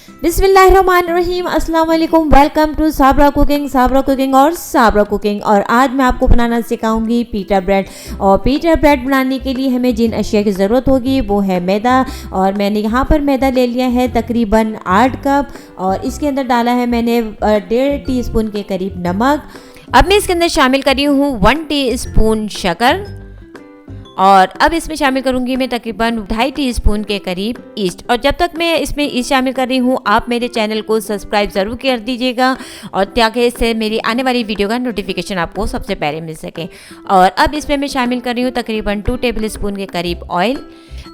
बिस्मिल्लाहिर्रहमानिर्रहीम, अस्सलाम वालेकुम। वेलकम टू साबरा कुकिंग और आज मैं आपको बनाना सिखाऊंगी पीटा ब्रेड। और पीटा ब्रेड बनाने के लिए हमें जिन अशिया की ज़रूरत होगी वो है मैदा। और मैंने यहाँ पर मैदा ले लिया है तकरीबन 8 कप और इसके अंदर डाला है मैंने 1.5 टीस्पून के करीब नमक। अब मैं इसके अंदर शामिल कर रही हूँ 1 टीस्पून शक्कर और अब इसमें शामिल करूंगी मैं तकरीबन 2.5 टीस्पून के करीब ईस्ट। और जब तक मैं इसमें ईस्ट शामिल कर रही हूँ आप मेरे चैनल को सब्सक्राइब ज़रूर कर दीजिएगा और ताकि इससे मेरी आने वाली वीडियो का नोटिफिकेशन आपको सबसे पहले मिल सके। और अब इसमें मैं शामिल कर रही हूँ तकरीबन 2 टेबल स्पून के करीब ऑयल।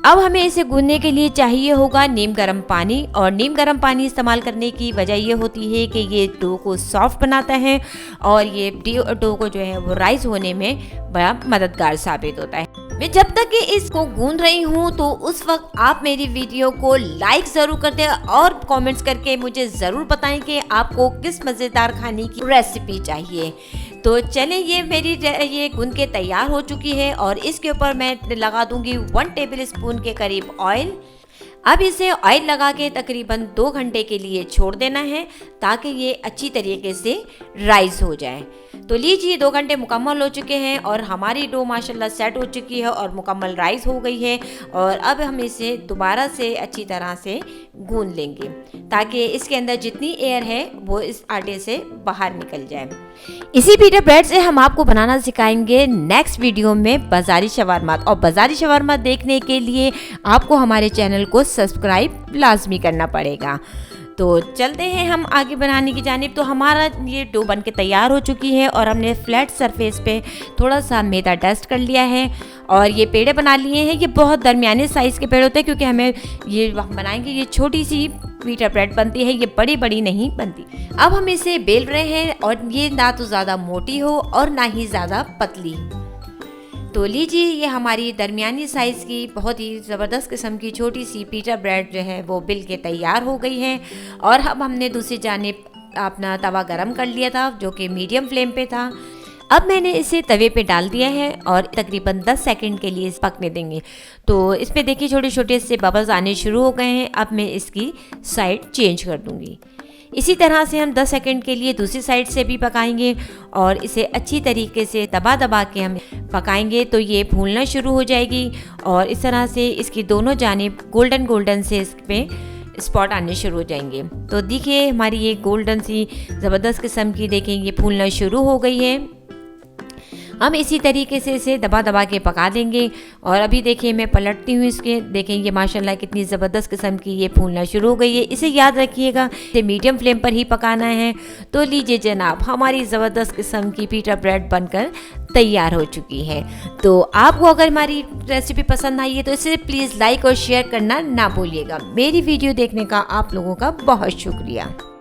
अब हमें इसे गूंदने के लिए चाहिए होगा नीम गर्म पानी। और नीम गर्म पानी इस्तेमाल करने की वजह ये होती है कि ये डो को सॉफ्ट बनाता है और ये डो को जो है वो राइस होने में बड़ा मददगार साबित होता है। मैं जब तक कि इसको गूंद रही हूँ तो उस वक्त आप मेरी वीडियो को लाइक ज़रूर कर दें और कमेंट्स करके मुझे ज़रूर बताएं कि आपको किस मज़ेदार खाने की रेसिपी चाहिए। तो चलें, ये मेरी ये गूंद के तैयार हो चुकी है और इसके ऊपर मैं लगा दूंगी 1 टेबल स्पून के करीब ऑयल। अब इसे ऑयल लगा के तकरीबन 2 घंटे के लिए छोड़ देना है ताकि ये अच्छी तरीके से राइस हो जाए। तो लीजिए 2 घंटे मुकम्मल हो चुके हैं और हमारी डो माशाल्लाह सेट हो चुकी है और मुकम्मल राइस हो गई है। और अब हम इसे दोबारा से अच्छी तरह से गूंद लेंगे ताकि इसके अंदर जितनी एयर है वो इस आटे से बाहर निकल जाए। इसी पीटा ब्रेड से हम आपको बनाना सिखाएंगे नेक्स्ट वीडियो में बाज़ारी शवारमा। और बाज़ारी शवारमा देखने के लिए आपको हमारे चैनल को सब्सक्राइब लाजमी करना पड़ेगा। तो चलते हैं हम आगे बनाने की जानिब। तो हमारा ये डो बन के तैयार हो चुकी है और हमने फ्लैट सरफेस पे थोड़ा सा मैदा डस्ट कर लिया है और ये पेड़े बना लिए हैं। ये बहुत दरमियाने साइज़ के पेड़ होते हैं क्योंकि हमें ये बनाएंगे ये छोटी सी पीटा ब्रेड बनती है, ये बड़ी बड़ी नहीं बनती। अब हम इसे बेल रहे हैं और ये ना तो ज़्यादा मोटी हो और ना ही ज़्यादा पतली। तो लीजिए ये हमारी दरमियानी साइज़ की बहुत ही ज़बरदस्त किस्म की छोटी सी पीटा ब्रेड जो है वो बिल के तैयार हो गई है। और अब हमने दूसरी जानिब अपना तवा गरम कर लिया था जो कि मीडियम फ्लेम पे था। अब मैंने इसे तवे पे डाल दिया है और तकरीबन 10 सेकंड के लिए पकने देंगे। तो इस पे देखिए छोटे छोटे से बबल्स आने शुरू हो गए हैं। अब मैं इसकी साइड चेंज कर दूँगी। इसी तरह से हम 10 सेकंड के लिए दूसरी साइड से भी पकाएंगे और इसे अच्छी तरीके से दबा के हम पकाएंगे तो ये फूलना शुरू हो जाएगी और इस तरह से इसकी दोनों जानिब गोल्डन से इस पे स्पॉट आने शुरू हो जाएंगे। तो देखिए हमारी ये गोल्डन सी ज़बरदस्त किस्म की देखें ये फूलना शुरू हो गई है। हम इसी तरीके से इसे दबा के पका देंगे। और अभी देखिए मैं पलटती हूँ इसके, देखें ये माशाल्लाह कितनी ज़बरदस्त किस्म की ये फूलना शुरू हो गई है। इसे याद रखिएगा इसे मीडियम फ्लेम पर ही पकाना है। तो लीजिए जनाब हमारी ज़बरदस्त किस्म की पीटा ब्रेड बनकर तैयार हो चुकी है। तो आपको अगर हमारी रेसिपी पसंद आई है तो इसे प्लीज़ लाइक और शेयर करना ना भूलिएगा। मेरी वीडियो देखने का आप लोगों का बहुत शुक्रिया।